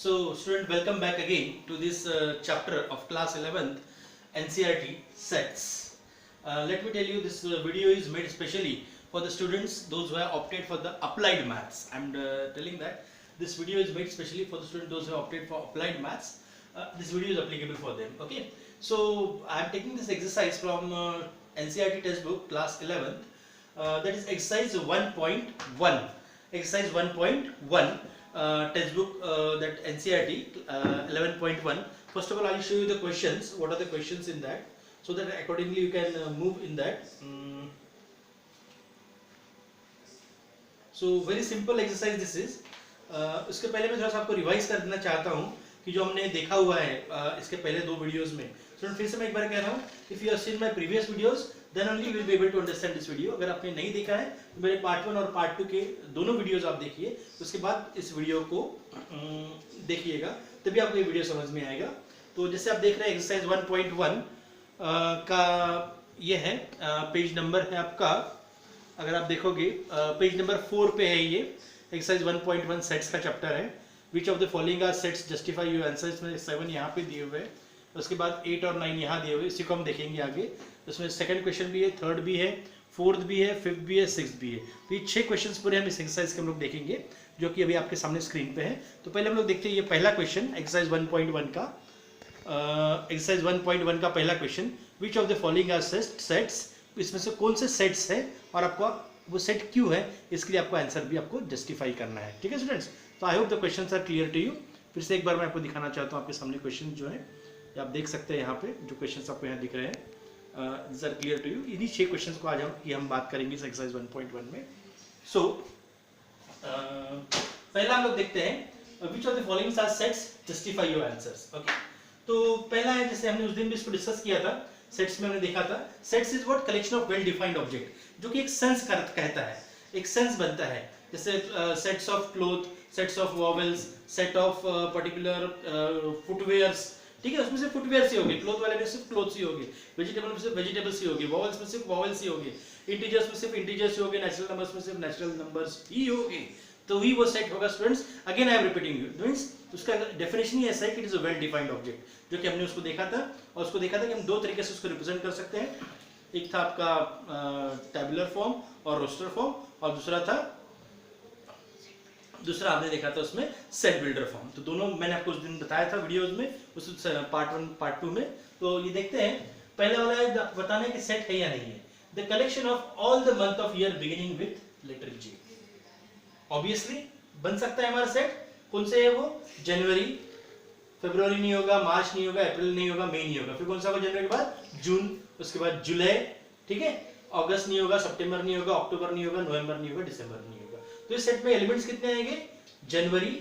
So, student, welcome back again to this chapter of class 11th NCERT sets. Let me tell you, this video is made especially for the students, those who have opted for the applied maths. I'm telling that this video is made specially for the students, those who have opted for applied maths. This video is applicable for them. Okay. So, I'm taking this exercise from NCERT textbook class 11th. That is exercise 1.1. Exercise 1.1. Textbook that NCERT 11.1. First of all, I will show you the questions. What are the questions in that, so that accordingly you can move in that. So very simple exercise this is. इसके पहले मैं थोड़ा सा आपको revise कर देना चाहता हूँ कि जो हमने देखा हुआ है इसके पहले दो वीडियोस में. स्टूडेंट फिर से मैं एक बार कह रहा हूँ, if you have seen my previous videos then only you will be able to understand this video. अगर आपने नहीं देखा है तो मेरे पार्ट 1 और पार्ट 2 के दोनों वीडियोस आप देखिए, उसके बाद इस वीडियो को देखिएगा, तभी आपको ये वीडियो समझ में आएगा. तो जैसे आप देख रहे हैं एक्सरसाइज 1.1 का ये है, पेज नंबर है आपका, अगर आप देखोगे पेज नंबर 4 पे है ये. एक्सरसाइज 1.1 सेट्स का चैप्टर है. Which of the following are sets justify your answer. इसमें 7 यहाँ पे दिए हुए हैं, उसके बाद 8 और 9 यहाँ दिए हुए, इसी को हम देखेंगे आगे. उसमें सेकंड क्वेश्चन भी है, थर्ड भी है, फोर्थ भी है, फिफ्थ भी है, सिक्स्थ भी है. तो ये 6 क्वेश्चंस पूरे हम इस एक्सरसाइज के हम लोग देखेंगे, जो कि अभी आपके सामने स्क्रीन पे है. तो पहले हम लोग देखते हैं ये पहला क्वेश्चन एक्सरसाइज 1.1 का. एक्सरसाइज 1.1 का पहला question, which of the following are sets. इसमें से कौन से सेट्स है और आपको वो सेट क्यों है, इसके लिए आपको आंसर भी आपको जस्टिफाई करना है. ठीक है स्टूडेंट्स. तो I hope the questions are clear to you. फिर से एक बार मैं आपको दिखाना चाहता हूँ आपके सामने क्वेश्चन जो है, आप देख सकते हैं यहाँ पे जो क्वेश्चंस आपको यहाँ दिख रहे हैं. This are clear to you. इन्हीं 6 क्वेश्चंस को आज हम बात करेंगे इस एक्सरसाइज 1.1 में. सो पहला हम लोग देखते हैं, which of the following are sets justify your answers. Okay. तो पहला है, जैसे हमने उस दिन भी इसको डिस्कस किया था, सेट्स में हमने देखा था, sets is what collection of well defined object, जो कि एक सेंस कहता है, एक सेंस बनता है. जैसे sets of cloth, sets of vowels, set of particular footwears. ठीक है, उसमें से फुटवेयर्स ही होंगे, क्लोथ वाले में सिर्फ क्लोथ्स ही होंगे, वेजिटेबल में सिर्फ वेजिटेबल्स ही होंगे, वॉवेल्स में सिर्फ वॉवेल्स ही होंगे, इंटीजर्स में सिर्फ इंटीजर्स ही होंगे, नेचुरल नंबर्स में सिर्फ नेचुरल नंबर्स ही होंगे. तो ही वो सेट होगा students. Again I am repeating you, means उसका डेफिनेशन ही ऐसा है कि it is a well defined object, जो कि हमने उसको देखा था. और उसको देखा था कि हम दो तरीके से उसको रिप्रेजेंट कर सकते हैं. एक था आपका टेबुलर फॉर्म और रोस्टर फॉर्म, और दूसरा आपने देखा था उसमें सेट बिल्डर फॉर्म. तो दोनों मैंने आपको उस दिन बताया था वीडियोस में, उस पार्ट 1 पार्ट 2 में. तो ये देखते हैं, पहला वाला है बताना है कि सेट है या नहीं है. The collection of all the month of year beginning with letter J. Obviously बन सकता है हमारा सेट. कौन से है वो? जनवरी, फरवरी नहीं होगा, मार्च नहीं होगा, अप्रैल नहीं होगा, मई नहीं होगा. फिर कौन सा होगा जनवरी के बाद? जून, उसके बाद जुलाई. ठीक है, अगस्त नहीं होगा, सितंबर नहीं होगा, अक्टूबर नहीं होगा, नवंबर नहीं होगा, दिसंबर नहीं होगा. तो इस सेट में एलिमेंट्स कितने आएंगे? जनवरी,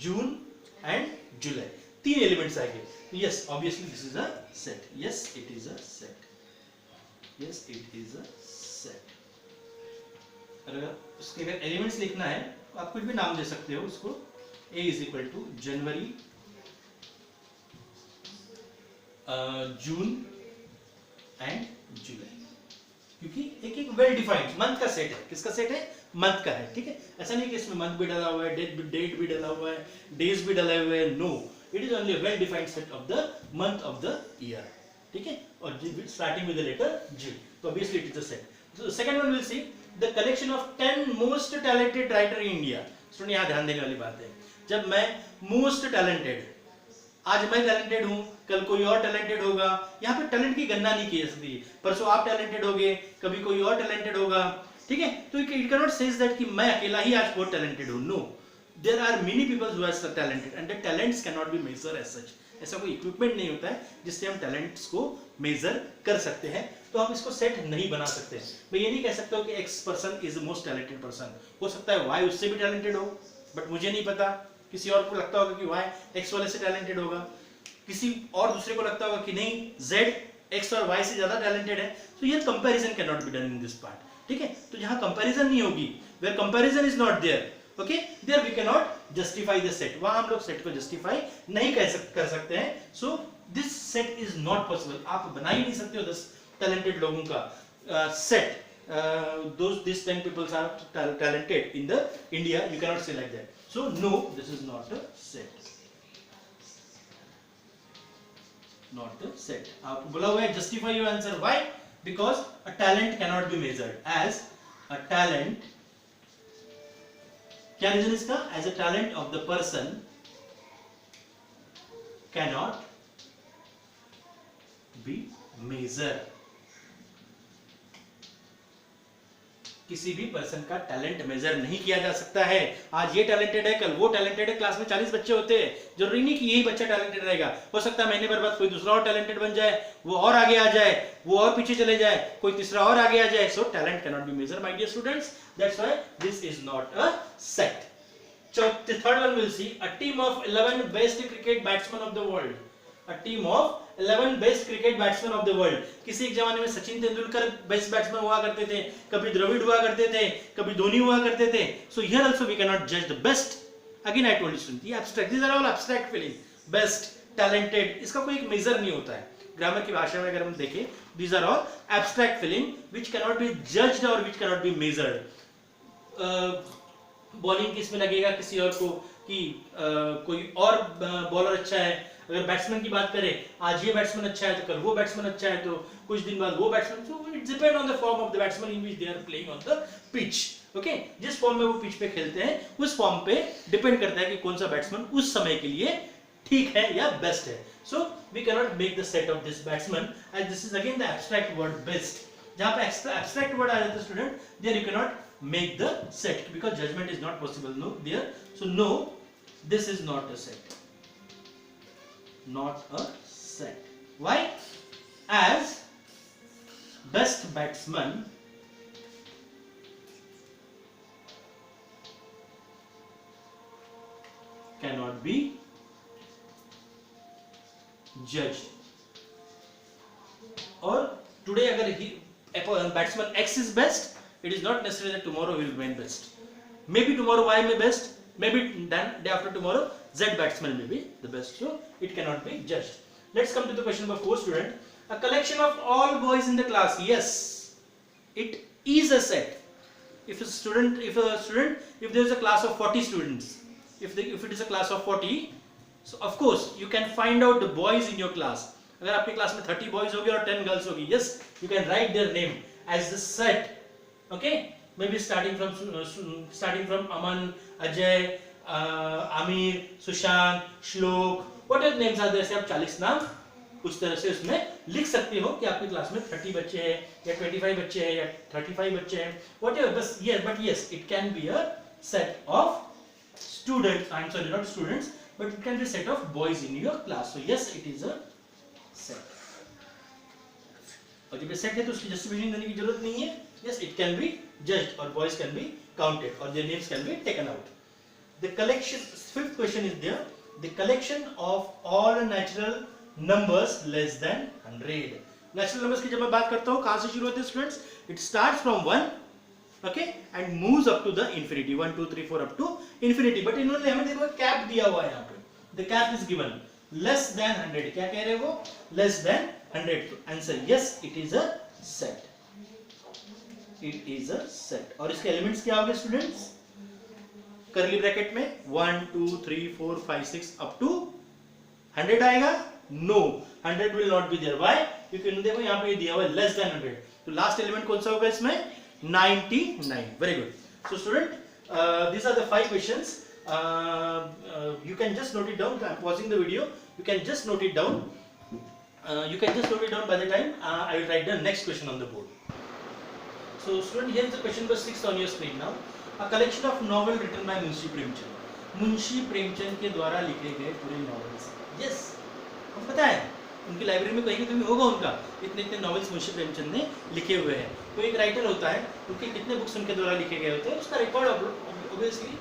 जून एंड जुलाई. 3 एलिमेंट्स आएंगे. Yes, obviously this is a set. Yes it is a set. Yes it is a set. अगर उसके अगर एलिमेंट्स लिखना है तो आप कुछ भी नाम दे सकते हो उसको. A is equal to January, June and July, क्योंकि एक एक वेल डिफाइंड मंथ का सेट है. किसका सेट है? मंथ का है. ठीक है, ऐसा नहीं कि इसमें मंथ भी डाला हुआ है, डेट भी डाला हुआ है, डेज भी डाले हुए हैं. No, it is only well defined set of the month of the year. ठीक है, और starting with the letter G. तो obviously it is a set. So second one we'll see the collection of 10 most talented writer in India. Student यहाँ ध्यान देने वाली बात है. जब मैं मोस्ट टैलेंटेड, आज मैं टैलेंटेड हूँ, कल कोई और टैलेंटेड होगा. यहाँ पे टैलेंट की गणना नहीं की जा सकती. परसों आप टैलेंटेड होगे, कभी कोई और टैलेंटेड होगा. ठीक है, तो it can not says that कि मैं अकेला ही आज बहुत टैलेंटेड हूँ. No, there are many people who are talented and the talents can not be measure as such. ऐसा कोई इक्विपमेंट नहीं होता है जिससे हम टैलेंट्स को मेजर कर सकते हैं. तो आप इसको सेट नहीं बना सकते. मैं ये नहीं कह सकता कि x person is the most talented person. हो सकता है वाई उससे भी टैलेंटेड हो, बट मुझे नहीं पता. किसी और को लगता होगा कि वाई एक्स वाले से टैलेंटेड होगा, किसी और दूसरे को लगता होगा कि नहीं जेड एक्स और वाई से ज्यादा टैलेंटेड है. तो ये comparison can not be done in this part. ठीक है, तो जहां कंपैरिजन नहीं होगी, where comparison is not there, okay, there we can not justify the set. वहां हम लोग सेट को जस्टिफाई नहीं कर सकते हैं. So this set is not possible. आप बना ही नहीं सकते हो 10 टैलेंटेड लोगों का set. these 10 people are talented in the India, you cannot say like that. So no, this is not a set. Not a set. आपको बोला हुआ है justify your answer. Why? Because a talent cannot be measured. As a talent, क्या reason इसका? As a talent of the person cannot be measured. किसी भी person का talent major नहीं किया जा सकता है. आज ये टैलेंटेड है, कल वो टैलेंटेड है. क्लास में 40 बच्चे होते हैं, जरूरी नहीं कि यही बच्चा टैलेंटेड रहेगा. हो सकता है महीने भर बाद कोई दूसरा और टैलेंटेड बन जाए, वो और आगे आ जाए, वो और पीछे चले जाए, कोई तीसरा और आगे आ जाए. So talent can not be measure my dear students. That's why this is not a set. The third one we'll see. A team of 11 best cricket batsmen of the world. A team of 11 best cricket batsmen of the world. किसी एक जमाने में Sachin Tendulkar best batsman हुआ करते थे, कभी द्रविड़ हुआ करते थे, कभी धोनी हुआ करते थे. So here also we cannot judge the best. Again I told you students, ये abstract, these are all abstract feeling. Best, talented, इसका कोई एक मेजर नहीं होता है. ग्रामर की भाषा में अगर हम देखें, these are all abstract feeling which cannot be judged or which cannot be measured. Bowling किस में लगेगा किसी और को, कि कोई और बॉलर अच्छा है. अगर बैट्समैन की बात करें, आज ये बैट्समैन अच्छा है तो कल वो बैट्समैन अच्छा है, तो कुछ दिन बाद वो batsman. So it depend on the form of the batsman in which they are playing on the pitch. Okay, जिस फॉर्म में वो पिच पे खेलते हैं उस फॉर्म पे डिपेंड करता है कि कौन सा बैट्समैन उस समय के लिए ठीक है या बेस्ट है. So we can not make the set of this batsman as this is again the abstract word best. जहां पे एब्स्ट्रैक्ट वर्ड आ जाता है student, there you can not make the set because judgment is not possible. No there. So no, this is not a set. Not a set. Why? As best batsman cannot be judged. Or today agar batsman X is best, it is not necessary that tomorrow he will remain best. Maybe tomorrow Y may best, maybe then day after tomorrow Z batsman may be the best. So it cannot be judged. Let's come to the question number 4, student. A collection of all boys in the class. Yes, it is a set. If there is a class of 40 students, if it is a class of 40, so of course you can find out the boys in your class. अगर आपकी class में 30 boys होंगे और 10 girls होगी, yes, you can write their name as the set. Okay, maybe starting from Aman, Ajay, Amir, Sushant, Shlok, whatever names are there, से आप 40 नाम उस तरह से उसमें लिख सकते हो कि आपकी क्लास में 30 बच्चे हैं या 25 बच्चे हैं या 35 बच्चे हैं, whatever. बस but yes, it can be a set of students. I'm sorry, not students, but it can be a set of boys in your class. So yes, it is a set. और जब ये set है तो उसकी justification देने की जरूरत नहीं है. Yes, it can be judged or boys can be counted or their names can be taken out. The collection, fifth question is there. The collection of all natural numbers less than 100. Natural numbers की जब मैं बात करता हूँ कहाँ से शुरू होते हैं students? It starts from 1, okay, and moves up to the infinity. 1, 2, 3, 4 up to infinity. But इन्होंने हमें देखो कैप दिया हुआ है यहाँ पे. The cap is given. Less than 100. क्या कह रहे हैं वो? Less than 100. तो answer yes, it is a set. It is a set. और इसके एलिमेंट्स क्या होंगे स्टूडेंट्स? कर्ली ब्रैकेट में 1, 2, 3, 4, 5, 6 अप टू 100 आएगा? No, 100 will not be there. Why? क्योंकि देखो यहाँ पे दिया हुआ है less than 100. तो लास्ट एलिमेंट कौन सा होगा इसमें? 99. Very good. So student, these are the 5 questions. You can just note it down. I'm pausing the video. You can just note it down. By the time I will write the next question on the board. So student, here is the question number 6 on your screen now. A collection of novel written by Munshi Premchand. Munshi Premchand के द्वारा लिखे गए पूरे novels. Yes, आपको पता है उनकी library में कहीं कहीं होगा उनका इतने नॉवेल्स मुंशी प्रेमचंद ने लिखे हुए हैं. तो एक राइटर होता है, उनके कितने बुक्स उनके द्वारा लिखे गए होते हैं उसका रिकॉर्ड ऑब्वियसली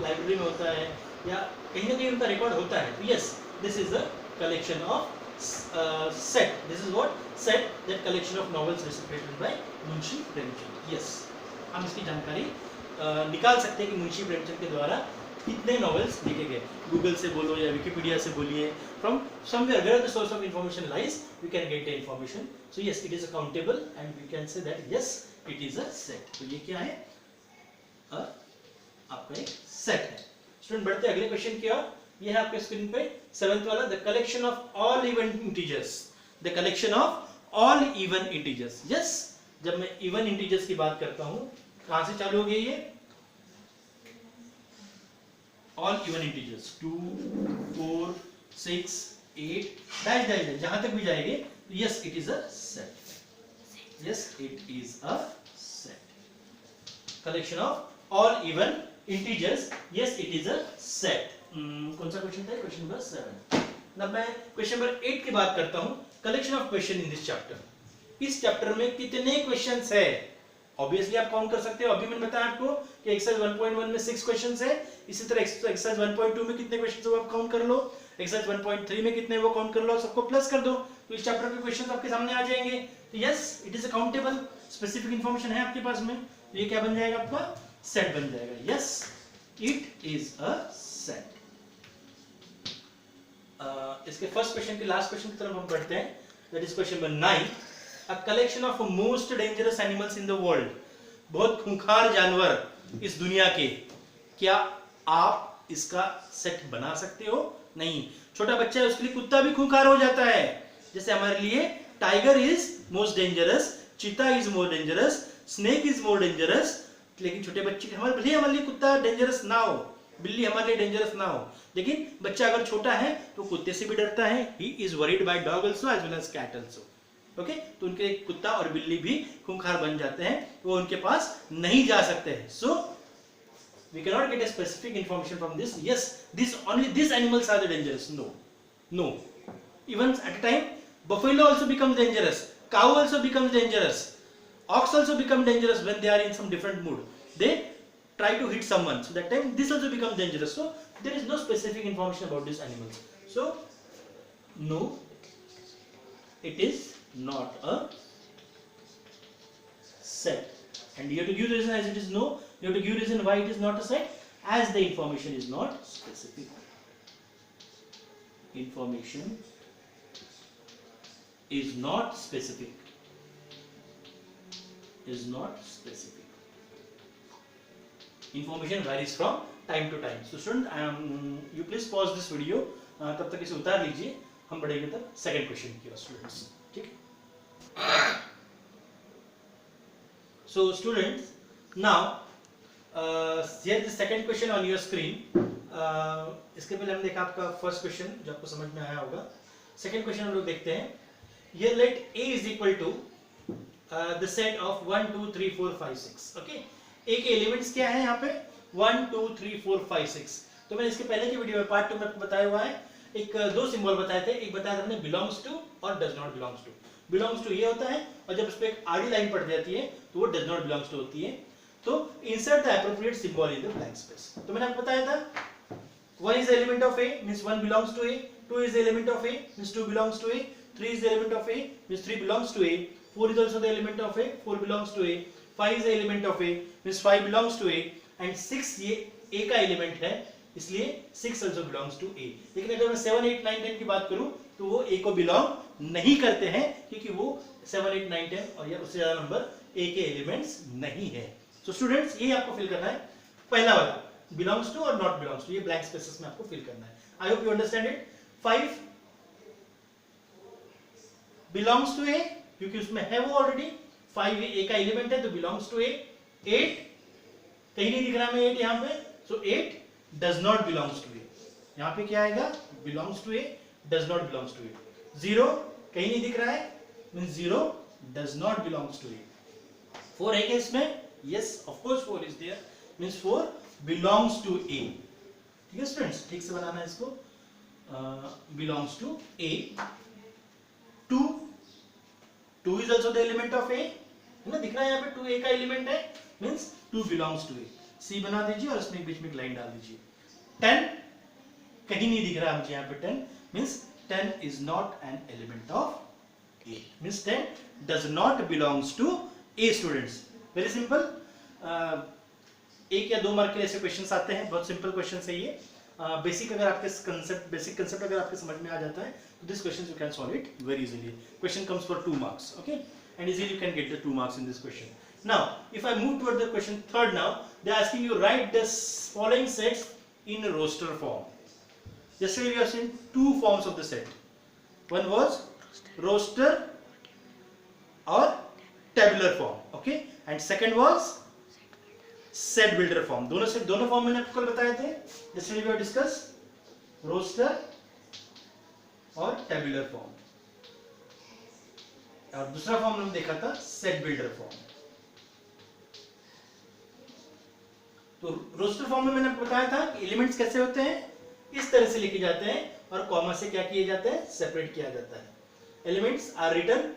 लाइब्रेरी में होता है या कहीं ना कहीं उनका रिकॉर्ड होता है. तो yes, this is a collection of set. This is what set, that collection of novels written by Munshi Premchand. Yes, हम इसकी जानकारी निकाल सकते हैं कि मुंशी प्रेमचंद के द्वारा कितने नॉवेल्स लिखे गए. गूगल से बोलो या विकिपीडिया से बोलिए, from somewhere where the source of information lies we can get the information. So yes, it is a countable and we can say that yes it is a set. तो ये क्या है? आपका एक सेट है। Student बढ़ते अगले question की ओर। ये है आपके स्क्रीन पे 7th वाला, the collection of all even integers, the collection of all even integers. Yes, जब मैं इवन इंटीजर्स की बात करता हूं, कहां से चालू हो गई ये? All even integers 2 4 6 8 dash dash dash, जहां तक भी जाएंगे तो yes it is a set. Yes it is a set. Collection of all even integers, yes it is a set. कौन सा क्वेश्चन था? Question number 7। अब मैं क्वेश्चन नंबर 8 की बात करता हूं, collection of question in this chapter. इस चैप्टर में कितने क्वेश्चंस है? ऑब्वियसली आप काउंट कर सकते हो। अभी मैंने बताया आपको कि एक्सरसाइज 1.1 में 6 क्वेश्चंस है, इसी तरह एक्सरसाइज 1.2 में कितने क्वेश्चंस है वो आप काउंट कर लो, एक्सरसाइज 1.3 में कितने वो काउंट कर लो, सबको प्लस कर दो तो इस चैप्टर के क्वेश्चंस आपके सामने आ जाएंगे। तो yes it is a countable, specific information है आपके पास में, तो ये क्या बन जाएगा? आपका सेट बन जाएगा। Yes it is a set. इसके फर्स्ट क्वेश्चन के लास्ट क्वेश्चन की तरफ हम बढ़ते हैं, that is question number 9। A collection of most dangerous animals in the world, बहुत खूंखार जानवर इस दुनिया के, क्या आप इसका सेट बना सकते हो? नहीं। छोटा बच्चा है उसके लिए कुत्ता भी खूंखार हो जाता है, जैसे हमारे लिए टाइगर इज मोस्ट डेंजरस, चीता is more dangerous, snake is more dangerous, लेकिन छोटे बच्चे हमारे लिए कुत्ता डेंजरस ना हो, बिल्ली हमारे लिए डेंजरस ना हो, लेकिन बच्चा अगर छोटा है तो कुत्ते से भी डरता है। He is worried by dog also as well as cat also. Okay, तो उनके कुत्ता और बिल्ली भी खूंखार बन जाते हैं, वो उनके पास नहीं जा सकते हैं। So we can not get a specific information from this. Yes this only this animals are the dangerous. No, even at a time buffalo also becomes dangerous, cow also becomes dangerous, ox also become dangerous when they are in some different mood, they try to hit someone, so that time this also becomes dangerous. So there is no specific information about these animals, so no, it is not a set. And you have to give the reason as it is no, you have to give reason why it is not a set, as the information is not specific. Information is not specific, is not specific. Information varies from time to time. So student, you please pause this video, तब तक इसे उतार लीजिए, हम बढ़ेंगे तब second question की ओर students, ठीक है? So students, now here the second question on your screen. इसके पहले हम देखा आपका फर्स्ट क्वेश्चन जो आपको समझ में आया होगा। सेकंड क्वेश्चन हम लोग देखते हैं। Here let A is equal to the set of 1 2 3 4 5 6. Okay, A के एलिमेंट्स क्या है यहाँ पे? 1 2 3 4 5 6। तो मैंने इसके पहले की वीडियो में पार्ट 2 में आपको बताया हुआ है, एक दो सिंबल बताए थे, एक बताया था हमने बिलोंग्स टू और does not belongs to. Belongs to ये होता है और जब उस पर एक आड़ी लाइन पड़ जाती है तो वो डज नॉट बिलोंग्स टू होती है। तो insert the appropriate symbol in the blank space. तो मैंने आपको बताया था 1 is the element of A means 1 belongs to A, 2 is the element of A means 2 belongs to A, 3 is the element of A means 3 belongs to A, 4 is also the element of A, 4 belongs to A, 5 is the element of A means 5 belongs to A, and 6 ये A का element है इसलिए 6 also belongs to A। लेकिन अगर मैं 7 8 9 10 की बात करूं तो वो A को बिलोंग नहीं करते हैं, क्योंकि वो 7 8 9 10 और या उससे ज्यादा नंबर A के एलिमेंट्स नहीं है। तो स्टूडेंट्स ये आपको फिल करना है, पहला वाला belongs to और not belongs to, ये blank spaces में आपको फिल करना है। I hope you understand it। 5 belongs to A क्योंकि उसमें है वो ऑलरेडी, 5 A का एलिमेंट है तो belongs to A। 8 कहीं नहीं दिख रहा है 8 यहाँ पे, so 8 does not belongs to A। यहाँ पे क्या आएगा? belongs to A, does not belongs to A। 0 कहीं नहीं दिख रहा है, means 0 does not belongs to A। 4 है क्या इसमें? Yes, of course 4 is there, means 4 belongs to A। ठीक है स्टूडेंट्स, ठीक से बनाना है इसको, belongs to A। 2 is also the element of A, है ना, दिख रहा है यहाँ पे 2 A का एलिमेंट है, means 2 belongs to A। C बना दीजिए और इसमें बीच में एक लाइन डाल दीजिए। 10 कहीं नहीं दिख रहा है मुझे यहाँ पे 10, means 10 is not an element of A, means 10 does not belongs to A students. Very simple. एक या दो मार्क के ऐसे क्वेश्चंस आते हैं, बहुत सिंपल क्वेश्चंस है ये। बेसिक अगर आपके बेसिक कंसेप्ट अगर आपके समझ में आ जाता है तो this question you can solve it very easily. Question comes for 2 marks, okay, and easily you can get the 2 marks in this question. Now if I move toward the question third, now they are asking you write the following sets in roster form. Yesterday we have seen two forms of the set. One was roster or tabular form, okay, and second was set builder form. दोनों form मैंने आपको कल बताए थे. Yesterday we have discussed roster और tabular form, और दूसरा form हमने देखा था सेट बिल्डर फॉर्म. तो रोस्टर फॉर्म में मैंने आपको बताया था कि एलिमेंट्स कैसे होते हैं, इस तरह से लिखे जाते हैं और कॉमा से क्या किए जाते हैं, सेपरेट किया जाता है. Elements are written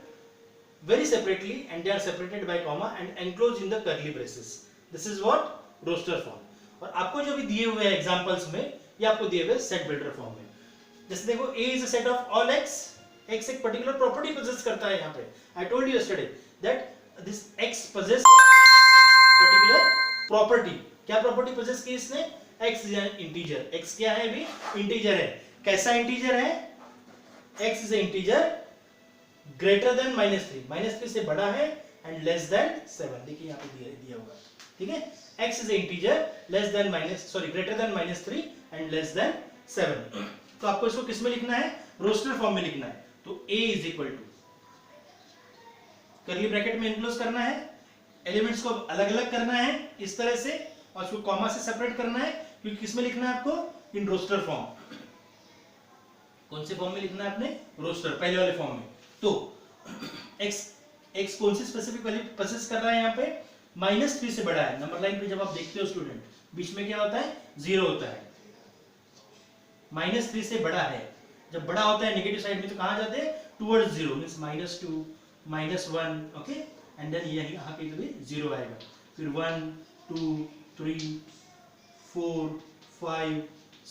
very separately and they are separated by comma and enclosed in the curly braces. This is what roster form. और आपको जो भी दिए हुए हैं एग्जांपल्स में, ये आपको दिए हुए सेट बिल्डर फॉर्म में. जैसे देखो A is a set of all x. x एक पर्टिकुलर प्रॉपर्टी पोजेस करता है. यहाँ पे I told you yesterday that this x possess particular property. क्या प्रॉपर्टी पोजेस की इसने? x is an integer. x क्या है अभी? इंटीजर है. कैसा इंटीजर है? x is an integer greater than -3 से बड़ा है एंड लेस देन 7. देखिए यहाँ पे दिया हुआ, ठीक है. x is integer greater than -3 and less than 7. तो आपको इसको किस में लिखना है? रोस्टर फॉर्म में लिखना है. तो a is equal to curly bracket में इनक्लोज करना है, एलिमेंट्स को अलग अलग करना है इस तरह से, और उसको कॉमा से सेपरेट करना है. क्योंकि किस में लिखना है आपको? In roster form. कौन से फॉर्म में लिखना है आपने? रोस्टर, पहले वाले फॉर्म में. तो x कौन सी स्पेसिफिक वैल्यू पोसेस कर रहा है? यहाँ पे -3 से बड़ा है. नंबर लाइन पे जब आप देखते हो स्टूडेंट, बीच में क्या होता है? 0 होता है. -3 से बड़ा है. जब बड़ा होता है नेगेटिव साइड में तो कहां जाते हैं? Towards 0, means -2 -1, okay, and then यही यहाँ पे भी 0 आएगा. फिर 1 2 3 4 5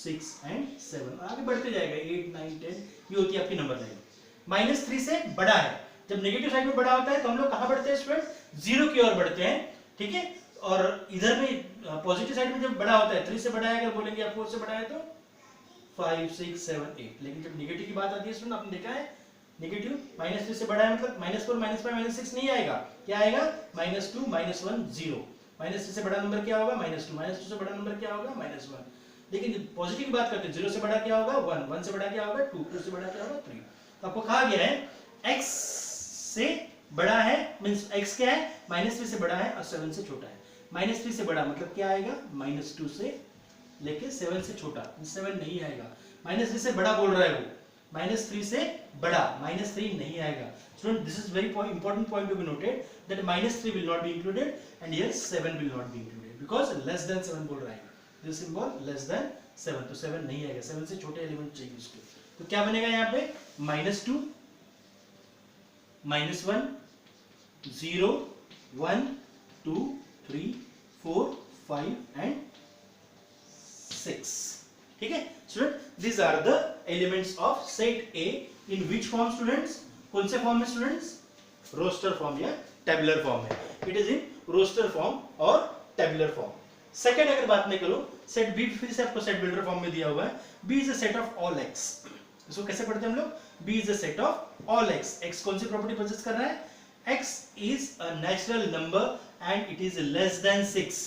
6 एंड 7 आगे बढ़ते जाएगा. 8 9 10 ये होती है आपकी नंबर लाइन. -3 से बड़ा है. जब नेगेटिव साइड में बड़ा होता है तो हम लोग कहां बढ़ते हैं स्टूडेंट? 0 की ओर बढ़ते हैं, ठीक है. और इधर में पॉजिटिव साइड में जब बड़ा होता है, 3 से बड़ा है अगर बोलेंगे आप, 4 से बड़ा है तो 5 6 7 8. लेकिन जब नेगेटिव की बात आती है स्टूडेंट, आपने देखा है नेगेटिव -3 से बड़ा है मतलब -4 -5 -6 नहीं आएगा. क्या आएगा? -2 -1 0. -3 से बड़ा नंबर क्या होगा? -2. -2 से बड़ा नंबर क्या होगा? -1. लेकिन जब पॉजिटिव की बात करते हैं, 0 से बड़ा क्या होगा? 1. 1 से बड़ा क्या होगा? 2. 2 से बड़ा क्या होगा? 3. तो आपको कहा गया है x से बड़ा है, मींस x क्या है? -3 से बड़ा है और 7 से छोटा है. -3 से बड़ा मतलब क्या आएगा? -2 से लेके 7 से छोटा, 7 नहीं आएगा. -3 से बड़ा बोल रहा है वो, -3 से बड़ा, -3 नहीं आएगा. Student, this is very important point to be noted that -3 will not be included and here 7 will not be included because less than 7 बोल रहा है. दिस सिंबल लेस देन 7, तो 7 नहीं आएगा. 7 से छोटे एलिमेंट चाहिए उसके. तो क्या बनेगा यहाँ पे? -2 -1 0 1 2 3 4 5 एंड 6. ठीक है student, these are the elements of set A in which form students? कौन से फॉर्म में स्टूडेंट्स? रोस्टर फॉर्म या टेबुलर फॉर्म में. It is in roster form और टेबुलर फॉर्म. सेकंड अगर बात नहीं करो, सेट B फिर से आपको सेट बिल्डर फॉर्म में दिया हुआ है. B is a set of all x. इसको कैसे पढ़ते हैं हम लोग? B is a set of all x. x कौन सी प्रॉपर्टी पोजेस कर रहा है? x is a natural number and it is less than 6.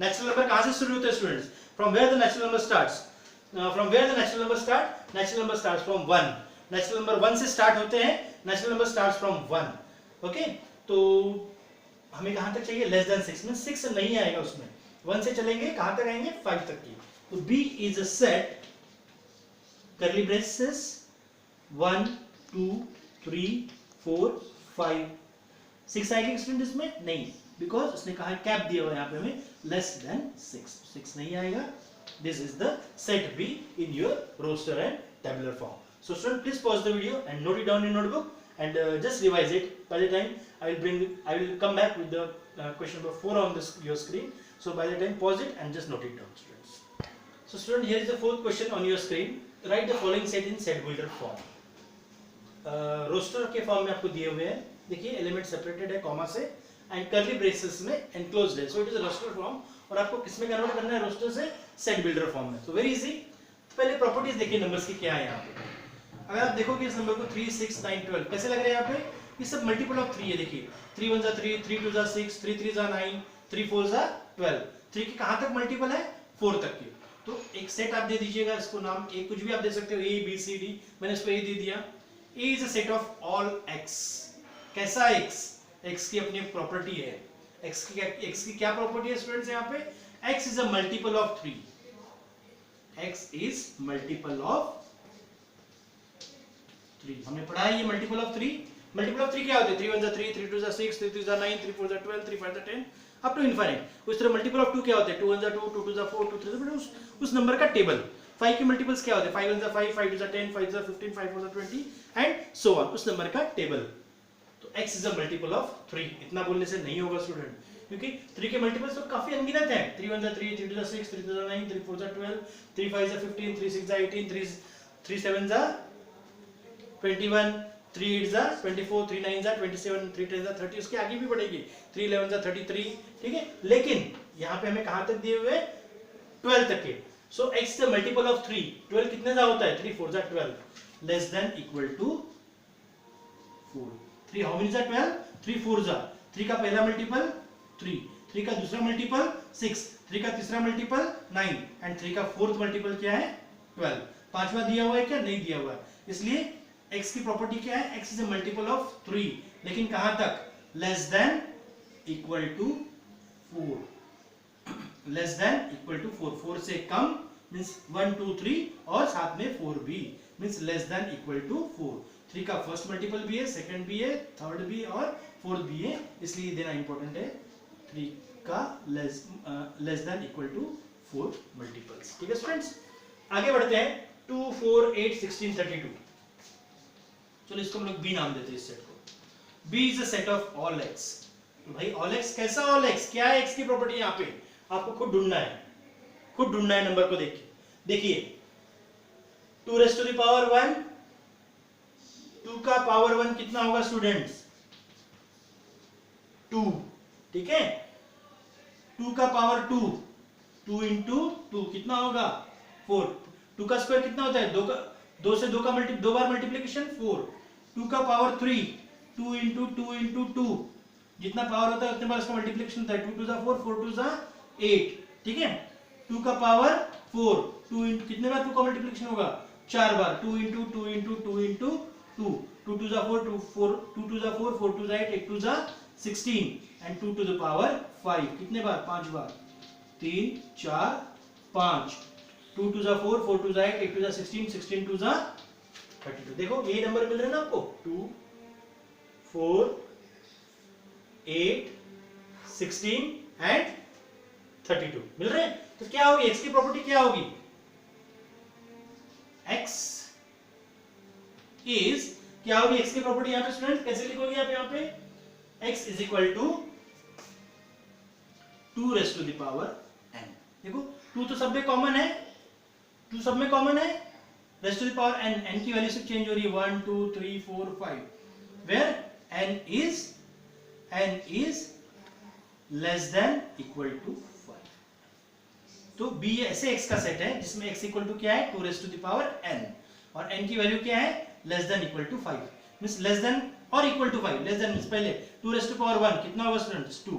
Natural number कहां से शुरू होता है students? From where the natural number starts? From where the natural number start? Natural number starts from 1. Natural number 1 से start होते हैं. Natural number starts from 1. Okay, तो हमें कहां तक चाहिए? लेस देन 6 में 6 नहीं आएगा उसमें. 1 से चलेंगे कहां तक आएंगे? 5 तक की. तो B is a set curly braces 1 2 3 4 5 6 आएगी स्टूडेंट इसमें? नहीं, बिकॉज उसने कहा कैप दिया हुआ है यहाँ पे हमें लेस देन 6 नहीं आएगा. This is the set B in your roster and tabular form. So student, please pause the video and note it down in notebook and just revise it. By the time I will come back with the question number 4 on your screen. So by the time pause it and just note it down students. So student, here is the fourth question on your screen. Write the following set in set builder form. Roster के form में आपको दिए हुए हैं. देखिए element separated है comma से and curly braces में एनक्लोज्ड है. So it is a roster form और आपको किस में कन्वर्ट करना है? रोस्टर से सेट बिल्डर फॉर्म में. तो वेरी इजी. पहले प्रॉपर्टीज देखिए नंबर्स की क्या है यहाँ पे. अगर आप देखोगे इस नंबर को 3 6 9 12 कैसे लग रहा है यहाँ पे? ये सब मल्टीपल ऑफ 3 है। देखिए 3 1 3, 3 2 6, 3 3 9, 3 4 12। 3 के कहां तक मल्टीपल है? 4 तक के। तो एक सेट आप दे दीजिएगा, इसको नाम ए कुछ भी आप दे सकते हो, ए बी सी डी, मैंने इसको ए दे दिया। A is a set of all x. कैसा एक्स? एक्स की अपनी प्रॉपर्टी है। एक्स की क्या प्रॉपर्टी है स्टूडेंट्स यहाँ पे? X is a multiple of 3। x is multiple of 3। हमने पढ़ा है ये मल्टीपल ऑफ 3। मल्टीपल ऑफ 3 क्या होते हैं? 3 1 3, 3 2 6, 3 3 9, 3 4 12, 3 5 10 अप टू इनफाइनाइट। उस तरह मल्टीपल ऑफ 2 क्या होते हैं? 2 1 2, 2 2 4, 2 3 उस नंबर का टेबल। 5 के मल्टीपल्स क्या होते हैं? 5 1 5, 5 2 10, 5 15, 5 4 20 एंड सो ऑन, उस नंबर का टेबल। तो x is a multiple of 3। इतना बोलने से नहीं होगा स्टूडेंट, क्योंकि 3 के मल्टीपल्स तो काफी अनगिनत हैं। 3 1 3, 3 2 6, 3 2 9, 3 4 12, 3 5 15, 3 6 18, 3 7 21, 3 8 24, 3 9 27, 3 10 30, उसके आगे भी बढ़ेगी। 3 11 33, ठीक है। लेकिन यहाँ पे हमें कहां तक दिए हुए? 12 तक के। So x is the multiple of 3। 12 कितने का होता है? 3 4 12, less than equal to 4। 3 how many 12? 3 4 3 का पहला मल्टीपल 3, 3 का दूसरा मल्टीपल 6, 3 का तीसरा मल्टीपल 9 एंड 3 का फोर्थ मल्टीपल क्या है? 12। पांचवा दिया हुआ है क्या? नहीं दिया हुआ है। इसलिए x की प्रॉपर्टी क्या है? x is a multiple of 3, लेकिन कहां तक? Less than equal to 4। Less than equal to 4। 4 से कम मींस 1 2 3 और साथ में 4 भी means less than equal to 4। 3 का फर्स्ट मल्टीपल भी है, सेकंड भी है, थर्ड भी और फोर्थ भी है, इसलिए देना इंपॉर्टेंट है। 3 का less than equal to 4 multiples. ठीक है स्टूडेंट्स, आगे बढ़ते हैं। 2 4 8 16 32। चलो इसको हम लोग बी नाम देते हैं इस सेट को। B is a set of all x. तो भाई ऑल एक्स कैसा ऑल एक्स? क्या है एक्स की प्रॉपर्टी? यहाँ पे आपको खुद ढूंढना है, खुद ढूंढना है नंबर को। देखिए 2 रेज़ टू द पावर 1, 2 का पावर 1 कितना होगा स्टूडेंट्स? 2, ठीक है। 2 का पावर 2, 2 इंटू 2 कितना होगा? 4। 2 का स्क्वायर कितना होता है? 2 से 2 का दो बार मल्टीप्लिकेशन 4। 2 का पावर 3, 2 इंटू 2 इंटू 2, जितना पावर होता है उतने बार उसका मल्टीप्लिकेशन होता है। 2 2 4, 4 2 8, ठीक है। 2 का पावर 4, 2 इंटू कितने बार 2 का मल्टीप्लिकेशन होगा? 4 बार। 2 into 2 into 2 into 2, 2 2 4, 2 4, 2 2 4, 4 2 8, 8 2 16 and 2 to the power 5 कितने बार? 5 बार। 3 4 5, 2 2 4, 4 2 8, 8 2 16, 16 2 32। देखो ये नंबर मिल रहे हैं ना आपको? 2 4 8 16 एंड 32 मिल रहे हैं। तो क्या होगी x की प्रॉपर्टी? क्या होगी? x इज क्या होगी x की प्रॉपर्टी? यहां पे स्टूडेंट कैसे लिखोगे आप? यहां पे x is equal to 2 raise to the power n। देखो 2 तो सब में कॉमन है, 2 सब में कॉमन है। Raise to the power n, n की वैल्यू सिर्फ चेंज हो रही है 1 2 3 4 5, where n is less than equal to 5। तो b ऐसे x का सेट है जिसमें x इक्वल टू क्या है? 2 raise to the power n, और n की वैल्यू क्या है? Less than equal to 5 means less than और equal to 5। Less than means पहले 2 रेज़ टू पावर 1 कितना होगा students? 2।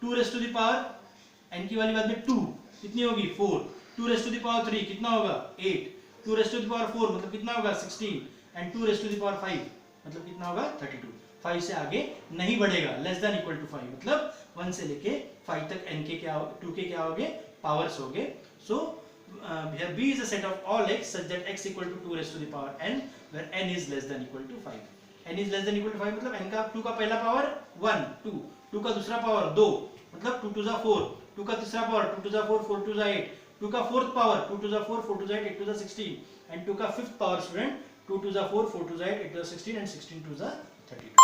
2 raise to the power n की वैल्यू बाद में 2 कितनी होगी? 4। 2 रेज़ टू द पावर 3 कितना होगा? 8। 2 रेज़ टू द पावर 4 मतलब कितना होगा? 16 and 2 raise to the power 5 मतलब कितना होगा? 32। 5 से आगे नहीं बढ़ेगा। लेस देन इक्वल टू 5 मतलब 1 से लेके 5 तक n के क्या 2 के क्या होगे? पावर्स होगे। सो here b is a set of all x such that x equal to 2 raised to the power n where n is less than equal to 5। n is less than equal to 5 मतलब n का 2 का पहला power 1 2, 2 का दूसरा power 2 मतलब 2 2 4, 2 का तीसरा power 2 2 4, 4 2 8, 2 का फोर्थ पावर 2 2 4, 4 2 8, 8 2 16 एंड 2 का फिफ्थ पावर स्टूडेंट 2 2 4, 4 2 8, 8 2 16 एंड 16 2 32।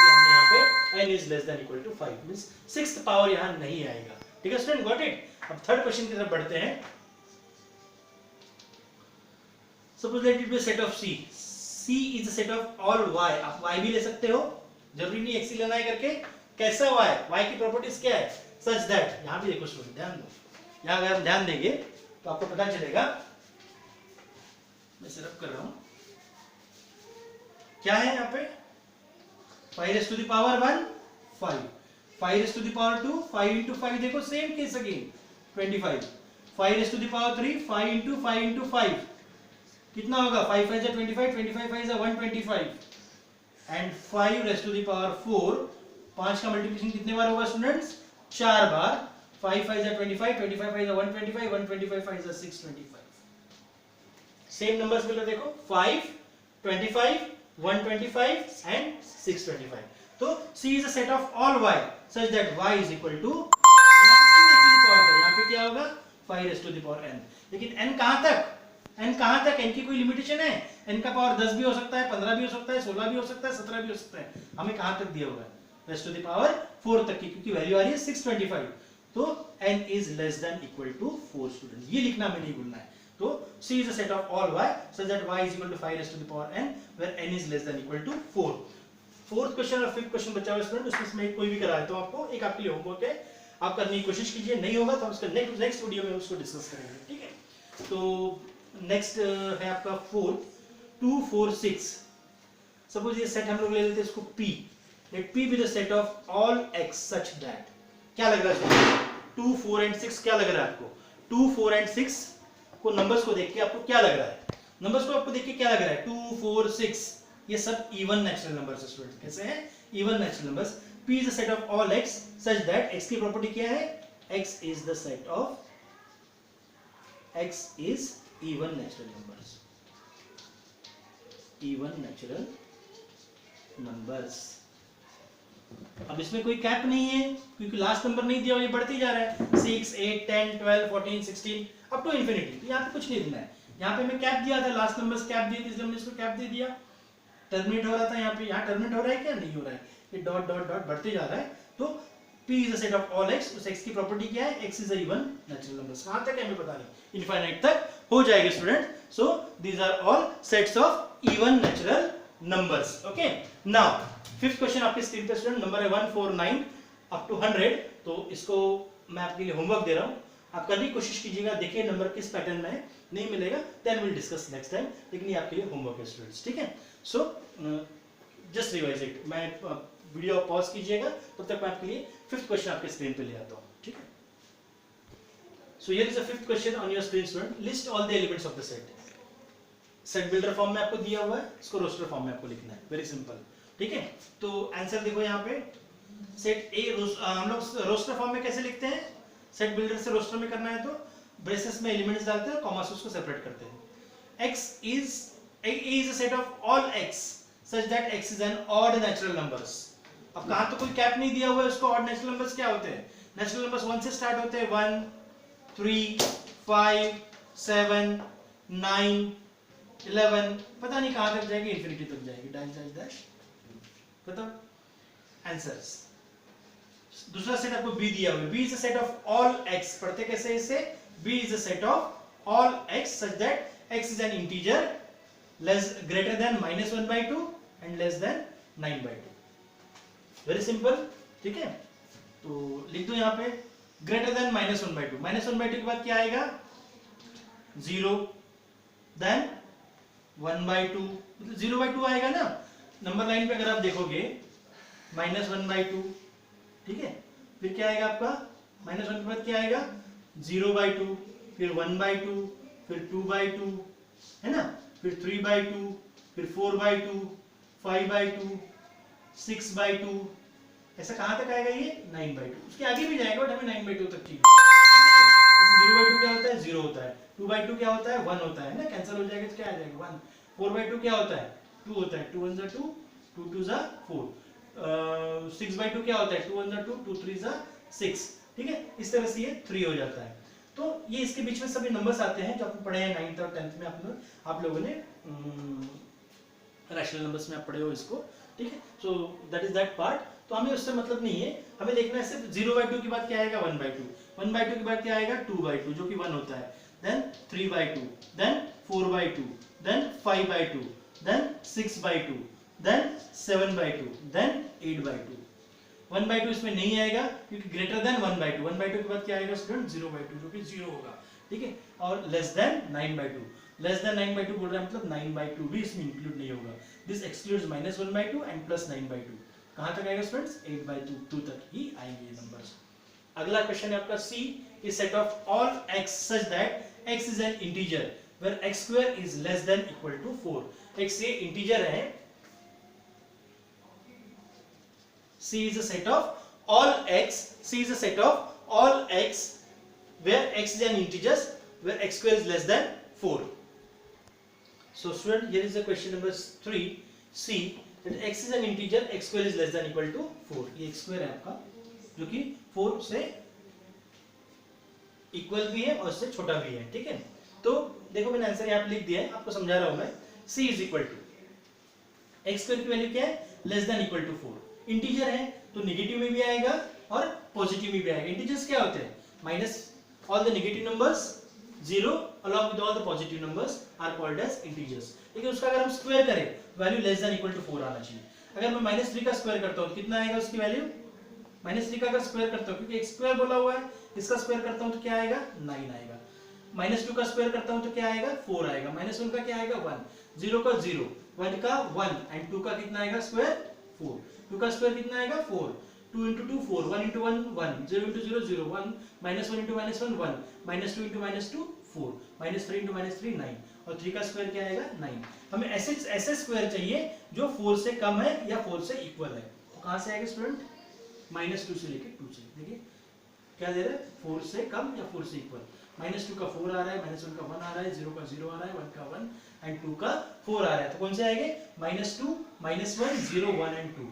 हमने यहाँ पे n is less than equal to 5 means sixth power यहाँ नहीं आएगा। ठीक है स्टूडेंट, गॉट इट। अब थर्ड क्वेश्चन की तरफ बढ़ते हैं। Suppose let it be a set of C. C is a set of all Y. आप Y भी ले सकते हो, जरूरी नहीं X ही लेना है करके। कैसा Y? Y की प्रॉपर्टीज क्या है? Such that, यहाँ भी देखो स्टूडेंट, ध्यान दो, यहाँ अगर हम ध्यान देंगे तो आपको पता चलेगा। मैं सिर्फ कर रहा हूँ, क्या है यहाँ पे? 5 raised to the power 1 5, 5 raised to the power 2 5 into 5, देखो same case again 25, 5 raised to the power 3 5 into 5 into 5 कितना होगा 5 5 जा 25, 25 5 जा 125 and 5 raised to the power 4, 5 का मल्टीप्लिकेशन कितने बार होगा स्टूडेंट्स 4 बार, 5 5 जा 25, 25 5 जा 125, 125 5 जा 625, सेम नंबर्स मिल रहे देखो 5 25 125 and 625. तो C is a set of all y such that y is equal to यहाँ पे क्या होगा 5 raised to the power n. लेकिन n कहाँ तक, n की कोई लिमिटेशन है, n का पावर 10 भी हो सकता है, 15 भी हो सकता है, 16 भी हो सकता है, 17 भी हो सकता है, हमें कहाँ तक दिया होगा raised to the power 4 तक की, क्योंकि वैल्यू आ रही है 625, तो n is less than equal to 4 student, ये लिखना हमें नहीं भूलना है. तो C is a set of all y such that y is equal to 5 raised to the power n where n is less than equal to 4. Fourth question और fifth question बचा हुआ स्टूडेंट, उसमें मैं कोई भी करा देता हूं आपको, एक आपके लिए होमवर्क है, आप करने की कोशिश कीजिए, नहीं होगा तो हम उसका नेक्स्ट वीडियो में उसको डिस्कस करेंगे, ठीक है. तो नेक्स्ट है आपका फोर्थ 2 4 6. सपोज ये सेट हम लोग ले लेते हैं इसको P, let P be the set of all x such that, क्या लग रहा है 2 4 एंड 6, क्या लग रहा है आपको 2 4 एंड 6 को नंबर्स को देख के आपको क्या लग रहा है, नंबर्स को आपको देख के क्या लग रहा है 2 4 6 ये सब इवन नेचुरल नंबर्स है स्टूडेंट, कैसे हैं even natural numbers. P is a set of all x such that x की प्रॉपर्टी क्या है, x is the set of x is even natural numbers, even natural numbers. अब इसमें कोई cap नहीं है क्योंकि लास्ट नंबर नहीं दिया, ये बढ़ती जा रहा है 6 8 10 12 14 16 अप टू इंफिनिटी. तो यहाँ पे कुछ नहीं देना है, यहाँ पे मैं कैप दिया था, लास्ट नंबर्स कैप दिए थे इसलिए हमने इसको कैप दे दिया. टर्मिनेट हो रहा था यहाँ पे, यहाँ टर्मिनेट हो रहा है क्या, नहीं हो रहा है, ये डॉट डॉट डॉट बढ़ते जा रहा है. तो P is a set of all x, उस x की प्रॉपर्टी क्या है, x is a even natural numbers. कहाँ तक है हमें पता नहीं, इनफाइनाइट तक हो जाएगी student. So these are all sets of even natural numbers. Okay, now fifth question आपके स्क्रीन पे स्टूडेंट, नंबर है 149 अप टू 100. तो इसको मैं आपके लिए होमवर्क दे रहा हूँ, आप करने की कोशिश कीजिएगा, देखिए नंबर किस पैटर्न में है, नहीं मिलेगा then will discuss next time, लेकिन ये आपके लिए होमवर्क है स्टूडेंट्स, ठीक है. सो जस्ट रिवाइज इट, मैं वीडियो पॉज कीजिएगा, तब तक मैं आपके लिए फिफ्थ क्वेश्चन आपके स्क्रीन पे ले आता हूँ, ठीक है. So here is the fifth question on your screen student, list all the elements of the set. Set builder form में आपको दिया हुआ है, इसको रोस्टर फॉर्म में आपको लिखना है, वेरी सिंपल, ठीक है. तो आंसर देखो यहाँ पे, सेट ए हम लोग रोस्टर फॉर्म में कैसे लिखते हैं, सेट बिल्डर से रोस्टर में करना है तो ब्रेसेस में एलिमेंट्स डालते हैं, कॉमा से उसको सेपरेट करते हैं. A is a set of all x such that x is an odd natural numbers. अब कहाँ तो कोई कैप नहीं दिया हुआ है उसको, odd natural numbers क्या होते हैं, natural numbers 1 से स्टार्ट होते हैं, 1 3 5 7 9 11, पता नहीं कहाँ तक जाएगी, इंफिनिटी तक जाएगी, डैश डैश डैश. बताओ आंसर्स. दूसरा सेट आपको B दिया हुआ है, B is a set of all x, पढ़ते कैसे इसे, B is a set of all x such that x is an integer less greater than -1/2 and less than 9/2. Very simple, ठीक है. तो लिख दो यहाँ पे ग्रेटर देन -1/2, -1/2 के बाद क्या आएगा 0, देन 1/2, मतलब 0/2 आएगा ना. नंबर लाइन पे अगर आप देखोगे -1/2, ठीक है, फिर क्या आएगा आपका -1 के बाद क्या आएगा 0/2, फिर 1/2, फिर 2/2, है ना, फिर 3/2, फिर 4/2, 5/2, 6/2, ऐसा कहां तक आएगा ये 9/2. उसके आगे भी जाएगा बट हमें 9/2 तक चाहिए. 0/2 क्या होता है 0 होता है, 2/2 क्या होता है 1 होता है ना, कैंसिल हो जाएगा तो क्या आ जाएगा 1. 4/2 क्या होता है 2 होता है, 2 1 जा 2, 2 2 जा 4. 6/2 क्या होता है 2 1 जा 2, 2 3 जा 6, ठीक है. इस तरह से ये 3 हो जाता है. तो ये इसके बीच में सभी नंबर्स आते हैं जो आपने पढ़े हैं 9th और 10th में, आप लोगों ने रैशनल नंबर्स में आप पढ़े हो इसको, ठीक है. So that is that part. तो हमें उससे मतलब नहीं है, हमें देखना है सिर्फ 0/2 के बाद क्या आएगा 1/2, 1/2 के बाद क्या आएगा 2/2 जो कि 1 होता है, then 3/2, then 4/2, then 5/2, then 6/2, then 7/2, then 8/2. 1/2 इसमें नहीं आएगा क्योंकि ग्रेटर देन 1/2, 1/2 के बाद क्या आएगा स्टूडेंट 0/2 जो कि 0 होगा, ठीक है. और लेस देन 9/2, लेस देन 9/2 बोल रहा है मतलब 9/2 भी इसमें इंक्लूड नहीं होगा. This excludes -1/2 and +9/2. कहाँ तक आएगा स्टूडेंट्स? 8/2 तक ही आएंगे ये नंबर्स। अगला क्वेश्चन है आपका C, is set of all x such that x is an integer where x square is less than equal to 4। x ये इंटीजर है, C is a set of all x, C is a set of all x where x is an integer where x square is less than 4. So student, here is the question number 3 C, that x is an integer, x square is less than equal to 4। ये x square है आपका जो कि 4 से equal भी है और इससे छोटा भी है, ठीक है। तो देखो मैंने आंसर यहाँ पे लिख दिया है, आपको समझा रहा हूं मैं। C is equal to x square की वैल्यू क्या है? Less than equal to 4। Integer है तो नेगेटिव में भी आएगा और पॉजिटिव में भी आएगा। इंटीजर्स क्या होते हैं? Minus all the negative numbers, zero along with all the positive numbers are called as integers. लेकिन उसका अगर हम स्क्वायर करें, value less than equal to 4 आना चाहिए। अगर मैं -3 का स्क्वायर करता हूं तो कितना आएगा उसकी वैल्यू? -3 का अगर स्क्वायर करता हूं, क्योंकि एक स्क्वायर बोला हुआ है, इसका स्क्वायर करता हूं तो क्या आएगा? 9 आएगा। -2 का स्क्वायर करता हूं तो क्या आएगा? 4 आएगा। -1 का क्या आएगा? 1। 0 का 0, 1 का 1 एंड 2 का कितना आएगा स्क्वायर? 4। 2 का स्क्वायर कितना आएगा? 4। 2 into 2 4, 1 into 1 1, 0 into 0 0, 1, -1 into -1 1, -2 into -2 4, -3 into -3 9 और 3 का स्क्वायर क्या आएगा? 9। हमें ऐसे स्क्वायर चाहिए जो 4 से कम है या 4 से इक्वल है। तो कहां से आएगा स्टूडेंट? -2 से लेके 2 से। देखिए क्या दे रहा है? 4 से कम या 4 से इक्वल। -2 का 4 आ रहा है, -1 का 1 आ रहा है, 0 का 0 आ रहा है, 1 का 1 एंड 2 का 4 आ रहा है। तो कौन से आएंगे? -2 -1 0 1 एंड 2,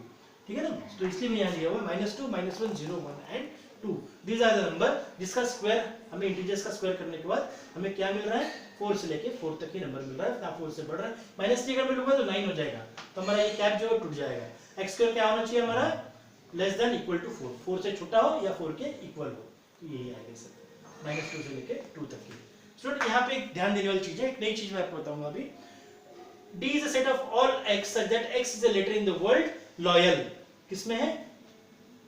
ठीक है ना। तो इसलिए मैं यहाँ लिया हुआ -2 -1 0 1 and 2। These are the number जिसका स्क्वायर हमें इंटीजर्स का स्क्वायर करने के बाद हमें क्या मिल रहा है? 4 से लेके 4 तक ही नंबर मिल रहा है। ना 4 से बढ़ रहा है। -3 अगर मैं लूंगा तो 9 हो जाएगा, तो हमारा ये कैप जो है टूट जाएगा। x स्क्वायर क्या होना चाहिए हमारा? Less than equal to 4। 4 से छोटा हो या 4 के इक्वल हो, तो यही आएगा सर। -2 से लेके 2 तक की। स्टूडेंट यहाँ पे एक ध्यान देने वाली चीज है, एक नई चीज मैं आपको बताऊंगा अभी। D is a set of all x such that x is a letter in the word loyal। किसमें है?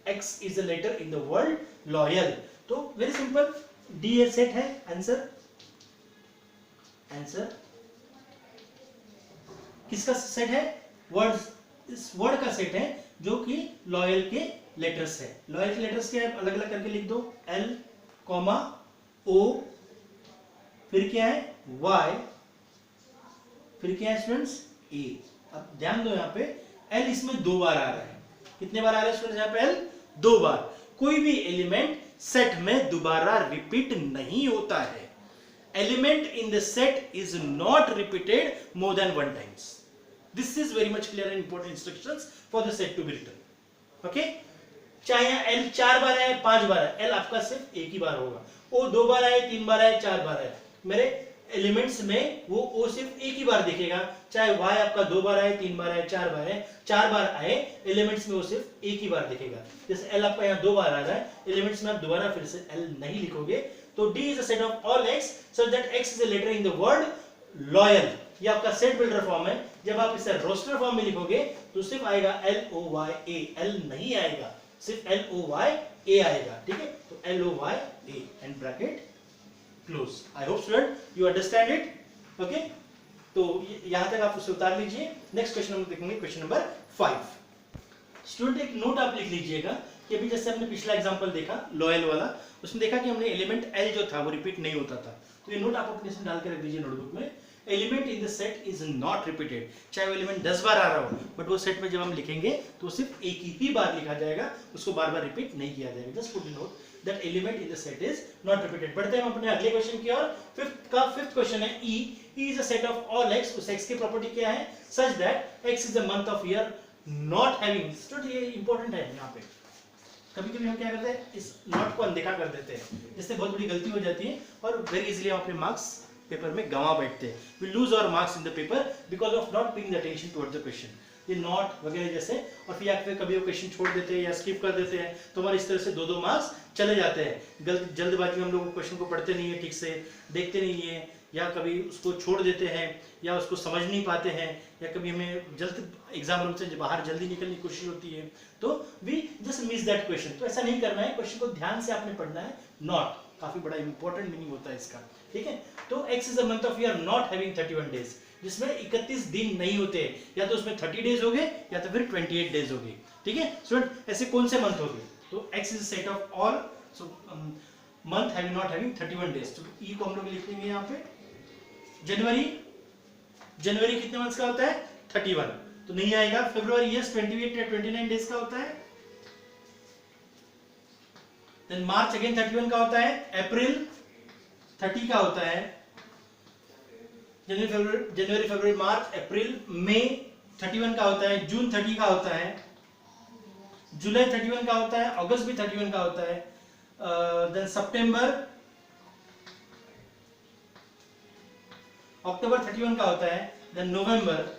x is a letter in the word loyal। तो वेरी सिंपल, D ये सेट है। आंसर किसका सेट है? Words, इस word का set है जो कि लॉयल के लेटर्स है। लॉयल के लेटर्स क्या है? अलग अलग करके लिख दो। L, O, फिर क्या है? Y, फिर क्या है स्टूडेंट्स? A। अब ध्यान दो यहाँ पे L इसमें 2 बार आ रहा है। कितने बार आ रहा है स्टूडेंट्स यहाँ पे L? 2 बार। कोई भी एलिमेंट सेट में दोबारा रिपीट नहीं होता है। Element in the set is not repeated more than 1 times. This is very much clear and important instructions for the set to be written. Okay, चाहे यहाँ L 4 बार आए 5 बार आए, L आपका सिर्फ एक ही बार होगा। O 2 बार आए 3 बार आए 4 बार आए, मेरे एलिमेंट्स में वो O सिर्फ एक ही बार दिखेगा। चाहे Y आपका 2 बार आए 3 बार आए 4 बार आए, 4 बार आए, एलिमेंट्स में वो सिर्फ एक ही बार दिखेगा। जैसे L आपका यहाँ 2 बार आ रहा है, एलिमेंट्स में आप दोबारा फिर से L नहीं लिखोगे। तो D is a set of all x such that x is a letter in the word loyal। ये आपका सेट बिल्डर फॉर्म है। जब आप इसे रोस्टर फॉर्म में लिखोगे तो सिर्फ आएगा LOYA, L नहीं आएगा, सिर्फ LOYA आएगा, ठीक है। तो LOYA and bracket close. I hope student you understand it. Okay, तो यहां तक आप उसे उतार लीजिए। नेक्स्ट क्वेश्चन हम देखेंगे, क्वेश्चन नंबर 5। स्टूडेंट एक नोट आप लिख लीजिएगा कि अभी जैसे हमने पिछला एग्जांपल देखा लॉयल वाला, उसमें देखा कि हमने एलिमेंट L जो था वो रिपीट नहीं होता था। तो ये नोट आप अपने से डाल के रख दीजिए नोटबुक में। Element in the set is not repeated. चाहे वो एलिमेंट 10 बार आ रहा हो, बट वो सेट में जब हम लिखेंगे तो सिर्फ एक ही बार लिखा जाएगा, उसको बार बार रिपीट नहीं किया जाएगा। Just put note that element in the set is not repeated। बढ़ते हैं हम अपने अगले क्वेश्चन की ओर। फिफ्थ क्वेश्चन है E is a set of all x। उस x की प्रॉपर्टी क्या है? such that x is a month of year not having। Student ये इंपॉर्टेंट है यहाँ पे। कभी-कभी हम क्या करते हैं, इस नॉट को अनदेखा कर देते हैं, जिससे बहुत बड़ी गलती हो जाती है और वेरी इजीली हम अपने मार्क्स पेपर में गंवा बैठते हैं। we lose our marks in the paper because of not paying the attention towards the question। ये नॉट वगैरह जैसे, और फिर या फिर कभी वो क्वेश्चन छोड़ देते हैं या स्किप कर देते हैं, तो हमारे इस तरह से 2-2 मार्क्स चले जाते हैं। जल्दबाजी में हम लोग क्वेश्चन को पढ़ते नहीं है, ठीक से देखते नहीं है, या कभी उसको छोड़ देते हैं, या उसको समझ नहीं पाते हैं, या कभी हमें जल्द एग्जाम रूम से बाहर जल्दी निकलने की कोशिश होती है, तो we just miss that question. तो ऐसा नहीं करना है, क्वेश्चन को ध्यान से आपने पढ़ना है। नॉट काफी बड़ा इंपॉर्टेंट मीनिंग होता है इसका, ठीक है। तो x is a month of year not having 31 days, जिसमें 31 दिन नहीं होते, या तो उसमें 30 डेज हो गए या तो फिर 28 डेज हो गए, ठीक है स्टूडेंट। ऐसे कौन से मंथ हो गए? तो x is set of all so month having not having 31 days. तो ई को हम लोग लिख लेंगे यहाँ पे। जनवरी कितने मंथ्स का होता है? 31, तो नहीं आएगा। फरवरी यस 28 या 29 डेज का होता है। देन मार्च अगेन 31 का होता है। अप्रैल 30 का होता है। जनवरी फरवरी मार्च अप्रैल मई 31 का होता है। जून 30 का होता है। जुलाई 31 का होता है। अगस्त भी 31 का होता है। देन सितंबर अक्टूबर 31 का होता है। देन नवंबर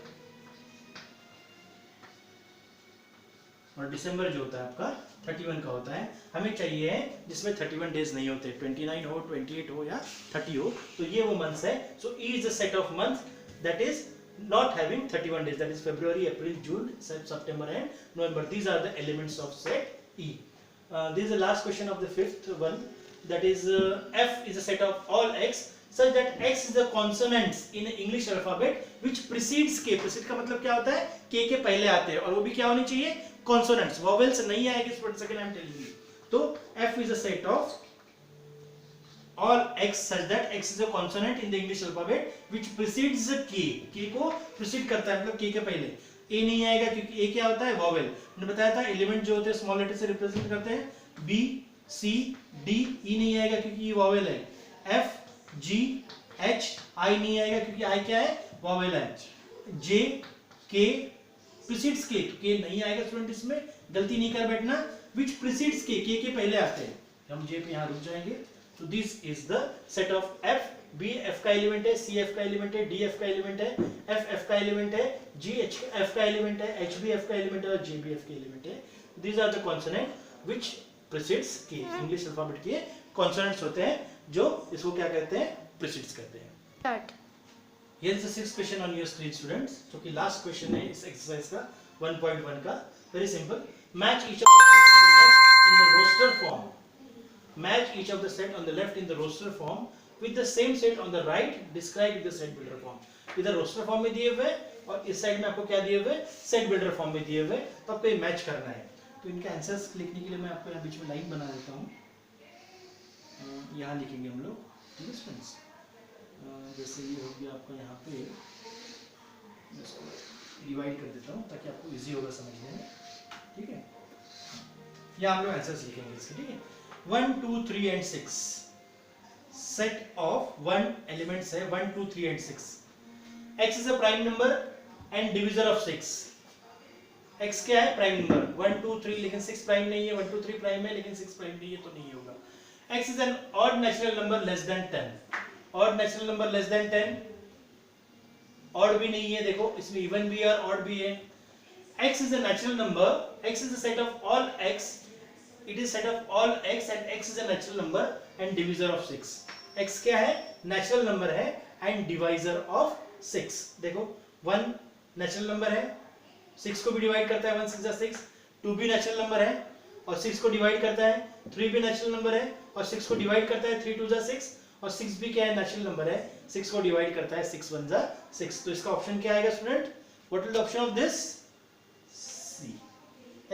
और दिसंबर जो होता है आपका 31 का होता है। हमें चाहिए जिसमें 31 डेज नहीं होते, 29 हो, 28 हो या 30 हो, तो ये वो मंथ्स है। So E is the set of month that is not having 31 days, that is February, April, June, September and November. These are the elements of set E. This is the last question of the fifth one, that is F is a set of all x such that x is the consonants in English alphabet which precedes k. precede का मतलब क्या होता है? k के पहले आते हैं, और वो भी क्या होनी चाहिए? consonants, vowels नहीं आएगी। for second I am telling you. तो F is a set of all x such that x is a consonant in the English alphabet which precedes k. k को precede करता है, मतलब k के पहले। a नहीं आएगा क्योंकि a क्या होता है? vowel। मैंने बताया था एलिमेंट जो होते हैं स्मॉल लेटर से रिप्रेजेंट करते हैं। b c d। e नहीं आएगा क्योंकि ये vowel है। f g h। i नहीं आएगा क्योंकि i क्या है? vowel है। j k precedes k, तो k नहीं आएगा स्टूडेंट, इसमें गलती नहीं कर बैठना। which precedes k, k के पहले आते हैं। हम j पे यहाँ रुक जाएंगे। तो this is the set of F। B F का एलिमेंट है, C F का एलिमेंट है, D F का एलिमेंट है, F F का एलिमेंट है, G H F का एलिमेंट है, H B F का एलिमेंट है और J B F के एलिमेंट है। These are the consonant which precedes K। English alphabet के consonants होते हैं जो इसको क्या कहते हैं? precedes करते हैं। Start. Here is the sixth question on your screen students, जो कि लास्ट क्वेश्चन है इस एक्सरसाइज का 1.1 का। Very simple. Match each of the set on the left in the roster form. Match each of the set on the left in the roster form with the same set on the right described in the set builder form। इधर roster form में दिए हुए और इस side में आपको क्या दिए हुए? set builder form में दिए हुए। तो आपको ये मैच करना है। तो इनके आंसर्स लिखने के लिए मैं आपको यहाँ बीच में लाइन बना देता हूँ। यहाँ लिखेंगे हम लोग, ठीक है स्टूडेंट्स। जैसे ये हो गया आपका यहाँ पे, डिवाइड कर देता हूँ ताकि आपको इजी होगा समझने में, ठीक है। यहाँ हम लोग आंसर्स लिखेंगे इसके, ठीक है। 1 2 3 and 6 सेट ऑफ 1 एलिमेंट्स है 1 2 3 and 6। x is a prime number and divisor of 6। x क्या है? Prime number. 1 2 3 लेकिन 6 प्राइम नहीं है। 1 2 3 प्राइम है लेकिन 6 प्राइम नहीं है, तो नहीं होगा। x is N odd natural number less than 10। Odd natural number less than 10, odd भी नहीं है, देखो इसमें इवन भी है और ऑड भी है। x is a natural number, x is the set of all x, it is set of all x and x is a natural number and divisor of 6। x क्या है? नेचुरल नंबर है and divisor of 6। देखो 1 natural number है, 6 को भी divide करता है, 1 6 6। 2 भी नेचुरल नंबर है और 6 को डिवाइड करता है। 3 भी नेचुरल नंबर है और 6 को डिवाइड करता है, 3 2 6। और 6 भी क्या है? नेचुरल नंबर है, 6 को डिवाइड करता है, 6 1 6। तो इसका ऑप्शन क्या आएगा student? What is the option of this?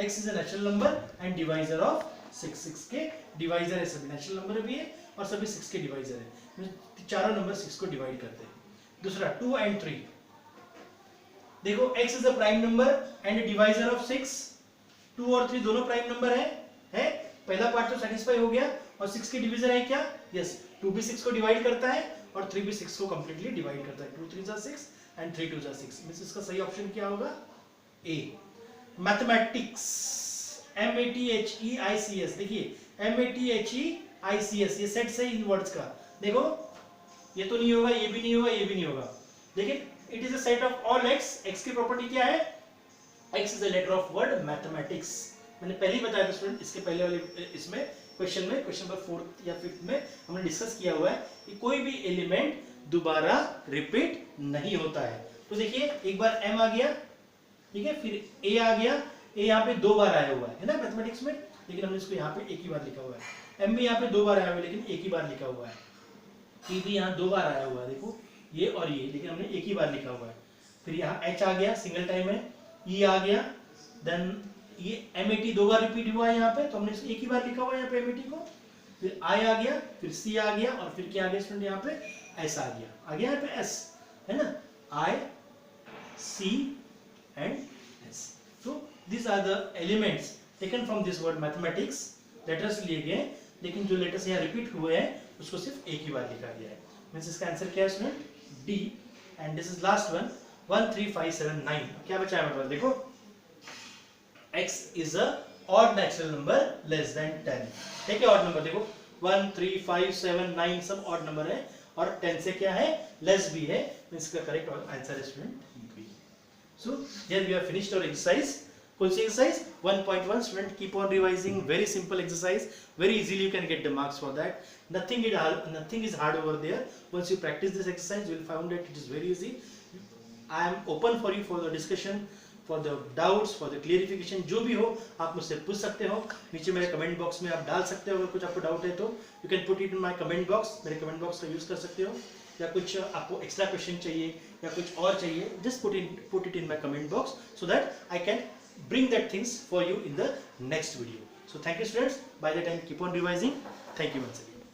x is a natural number and divisor of 6। 6 के डिवाइजर है, सभी नेचुरल नंबर भी है और सभी 6 के डिवाइजर है। चारों नंबर 6 को डिवाइड करते हैं। दूसरा 2 and 3, देखो x is a prime number and divisor of 6। 2 और 3 दोनों प्राइम नंबर है। पहला पार्ट तो सेटिस्फाई हो गया। और 6 के डिवीजर है क्या? यस। 2 भी 6 को डिवाइड करता है और 3 भी 6 को कंप्लीटली डिवाइड करता है। 2 3 6 एंड 3 2 6। मींस इसका सही ऑप्शन क्या होगा? ए। Mathematics, MATHEICS। देखिए MATHEICS, ये सेट से इन वर्ड्स का। देखो ये तो नहीं होगा, ये भी नहीं होगा, ये भी नहीं होगा। लेकिन it is a set of all x। x की प्रॉपर्टी क्या है? x is a letter of word mathematics. मैंने पहले ही बताया था स्टूडेंट, इसके पहले वाले इसमें क्वेश्चन नंबर 4 या 5 में हमने डिस्कस किया हुआ है कि कोई भी एलिमेंट दोबारा रिपीट नहीं होता है। तो देखिए एक बार m आ गया, ठीक है, फिर a आ गया। a यहाँ पे 2 बार आया हुआ है ना मैथमेटिक्स में। लेकिन हमने इसको यहाँ पे एक ही बार लिखा हुआ है। एम भी यहाँ पे 2 बार आया हुआ है लेकिन एक ही बार लिखा हुआ है। पी भी यहाँ 2 बार आया हुआ है, देखो ये और ये, लेकिन हमने एक ही बार लिखा हुआ है। फिर यहाँ एच आ गया, सिंगल टाइम है, ई आ गया, देन ये एम-ए-टी 2 बार रिपीट हुआ है यहाँ पे, तो हमने एक ही बार लिखा हुआ है यहाँ पे एम-ए-टी को। फिर आई आ गया, फिर सी आ गया, और फिर क्या आ गया स्टूडेंट यहाँ पे एस आ गया यहाँ पे एस, है ना, आई सी एंड एस। तो these are the elements taken from this word mathematics, letters लिए गए, लेकिन जो लेटर्स यहाँ रिपीट हुए हैं उसको सिर्फ एक ही बार लिखा गया है। मींस इसका आंसर क्या है student, D. And this is last one, 1 3 5 7 9। क्या बचा है हमारे पास, देखो x is a odd natural number less than 10। ठीक है, ऑड नंबर देखो 1 3 5 7 9 सब ऑड नंबर है, और 10 से क्या है, लेस भी है। इसका करेक्ट आंसर है student B. So here we have finished our exercise. कौन सी exercise, 1.1 student, keep on revising, very simple exercise, very easily you can get the marks for that. Nothing is hard over there. Once you practice this exercise you will find that it is very easy. I am open for you for the discussion, for the doubts, for the clarification, जो भी हो आप मुझसे पूछ सकते हो, नीचे मेरे कमेंट बॉक्स में आप डाल सकते हो। अगर कुछ आपको डाउट है तो you can put it in my comment box, मेरे कमेंट बॉक्स का यूज कर सकते हो, या कुछ आपको एक्स्ट्रा क्वेश्चन चाहिए या कुछ और चाहिए, just put it in my comment box so that I can bring that things for you in the next video. So thank you students, by the time keep on revising. Thank you once again.